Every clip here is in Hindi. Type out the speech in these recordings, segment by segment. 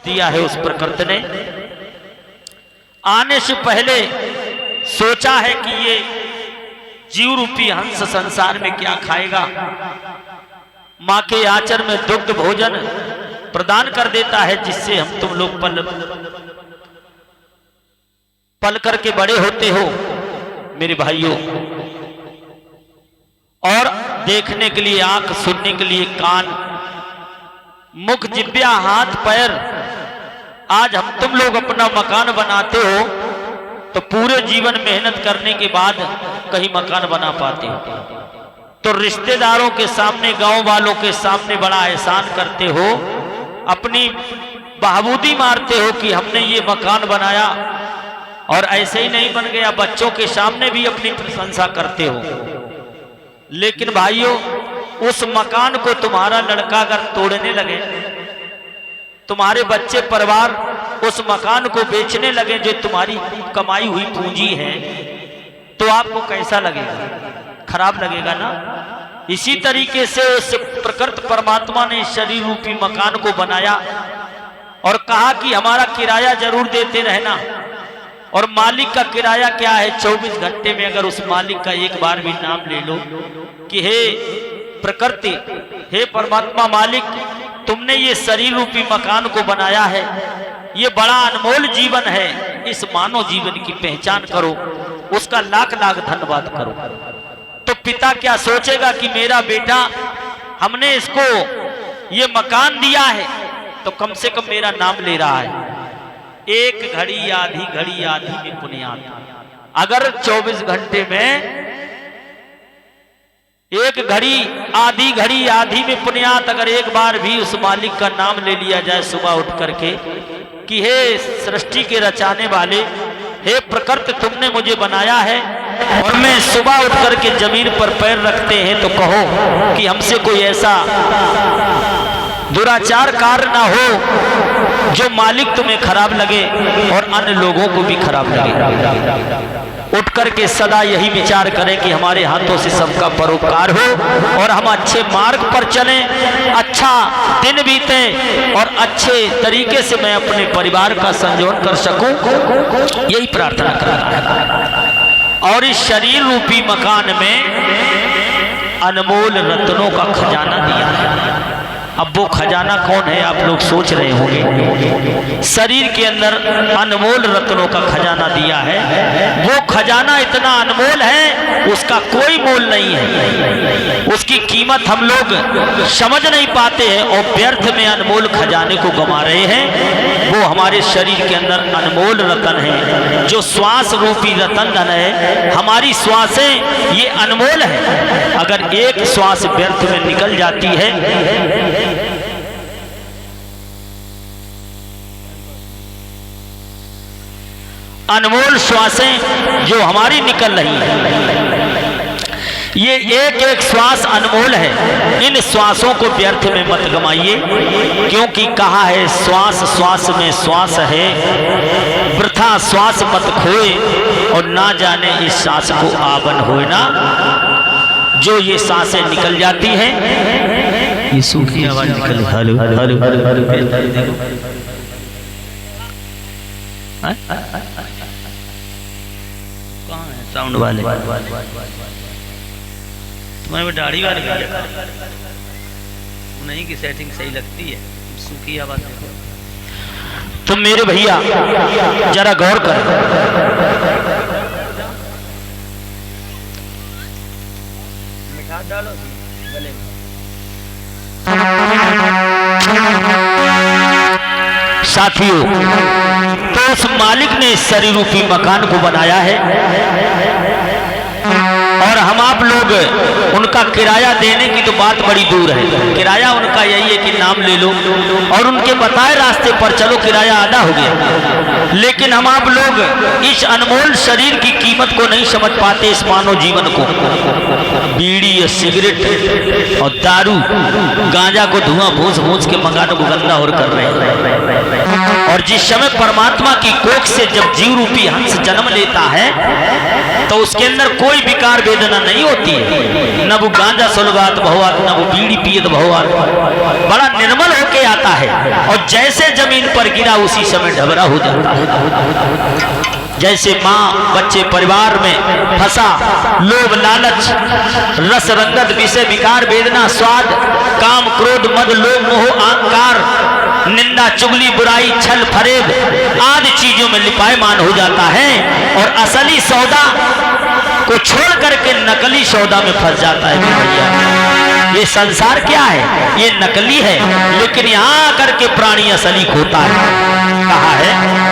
दिया है उस प्रकृति ने। आने से पहले सोचा है कि ये जीव रूपी हंस संसार में क्या खाएगा। माँ के आचर में दुग्ध भोजन प्रदान कर देता है, जिससे हम तुम लोग पल करके बड़े होते हो मेरे भाइयों। और देखने के लिए आंख, सुनने के लिए कान, मुख, जिह्वा, हाथ, पैर। आज हम तुम लोग अपना मकान बनाते हो तो पूरे जीवन मेहनत करने के बाद कहीं मकान बना पाते हो, तो रिश्तेदारों के सामने, गांव वालों के सामने बड़ा एहसान करते हो, अपनी बहाबूदी मारते हो कि हमने ये मकान बनाया। और ऐसे ही नहीं बन गया, बच्चों के सामने भी अपनी प्रशंसा करते हो। लेकिन भाइयों, उस मकान को तुम्हारा लड़का अगर तोड़ने लगे, तुम्हारे बच्चे परिवार उस मकान को बेचने लगे जो तुम्हारी कमाई हुई पूंजी है, तो आपको कैसा लगेगा? खराब लगेगा ना। इसी तरीके से उस प्रकृति परमात्मा ने शरीर रूपी मकान को बनाया और कहा कि हमारा किराया जरूर देते रहना। और मालिक का किराया क्या है? 24 घंटे में अगर उस मालिक का एक बार भी नाम ले लो कि हे प्रकृति, हे परमात्मा मालिक, तुमने ये शरीर रूपी मकान को बनाया है, ये बड़ा अनमोल जीवन है, इस मानव जीवन की पहचान करो, उसका लाख लाख धन्यवाद करो। तो पिता क्या सोचेगा कि मेरा बेटा, हमने इसको ये मकान दिया है तो कम से कम मेरा नाम ले रहा है। एक घड़ी आधी में पुण्यात। अगर 24 घंटे में एक घड़ी आधी में पुण्यात, अगर एक बार भी उस मालिक का नाम ले लिया जाए सुबह उठ करके कि हे सृष्टि के रचाने वाले, हे प्रकृति, तुमने मुझे बनाया है और मैं सुबह उठ करके जमीन पर पैर रखते हैं, तो कहो कि हमसे कोई ऐसा दुराचार कार्य ना हो जो मालिक तुम्हें खराब लगे और अन्य लोगों को भी खराब लगे। उठ करके सदा यही विचार करें कि हमारे हाथों से सबका परोपकार हो और हम अच्छे मार्ग पर चलें, अच्छा दिन बीते और अच्छे तरीके से मैं अपने परिवार का संजोन कर सकूं, यही प्रार्थना कर रहा है। और इस शरीर रूपी मकान में अनमोल रत्नों का खजाना दिया है। अब वो खजाना कौन है आप लोग सोच रहे होंगे। शरीर के अंदर अनमोल रत्नों का खजाना दिया है। वो खजाना इतना अनमोल है, उसका कोई मोल नहीं है, उसकी कीमत हम लोग समझ नहीं पाते हैं और व्यर्थ में अनमोल खजाने को गंवा रहे हैं। वो हमारे शरीर के अंदर अनमोल रतन है, जो श्वास रूपी रतन धन है। हमारी श्वासें ये अनमोल है, अगर एक श्वास व्यर्थ में निकल जाती है, अनमोल श्वासें जो हमारी निकल रही है, ये एक एक श्वास अनमोल है। इन श्वासों को व्यर्थ में मत गमाइए, क्योंकि कहा है श्वास श्वास में श्वास है, वृथा श्वास मत खोए और ना जाने इस सांस को आवन होए ना। जो ये सांसें निकल जाती हैं, ये सूखी आवाज निकल, हेलो हेलो हेलो, कहाँ है साउंड वाले? तुम्हारे में दाढ़ी वाली नहीं की सेटिंग सही लगती है, सूखी आवाज देखो। तुम मेरे भैया जरा गौर कर, मिठास डालो गले में। साथियों, तो उस मालिक ने इस शरीर रूपी मकान को बनाया है और हम आप लोग उनका किराया देने की तो बात बड़ी दूर है। किराया उनका यही है कि नाम ले लो और उनके बताए रास्ते पर चलो, किराया आधा हो गया। लेकिन हम आप लोग इस अनमोल शरीर की कीमत को नहीं समझ पाते, इस मानव जीवन को। बीड़ी या सिगरेट और दारू, गांजा को धुआं भूस भूस के मकानों को गंदा और कर रहे हैं। और जिस समय परमात्मा की कोख से जब जीव रूपी हंस जन्म लेता है तो उसके अंदर कोई विकार वेदना नहीं होती है। न वो गांजा सुलगात भगवान, न वो बीड़ी पियत भगवान, बड़ा निर्मल होके आता है और जैसे जमीन पर गिरा उसी समय ढबरा हो जाता है। जैसे माँ बच्चे परिवार में फंसा, लोभ लालच रस रंगत विषय विकार वेदना स्वाद काम क्रोध मद लोभ मोह अहंकार निंदा चुगली बुराई छल फरेब आदि चीजों में लिपायमान हो जाता है और असली सौदा को छोड़ करके नकली सौदा में फंस जाता है। भैया ये संसार क्या है? ये नकली है, लेकिन यहाँ आकर के प्राणी असली खोता है। कहा है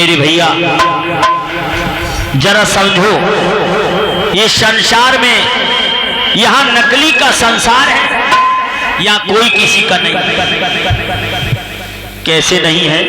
मेरे भैया जरा समझो, ये संसार में यहां नकली का संसार है या कोई किसी का नहीं? कैसे नहीं है?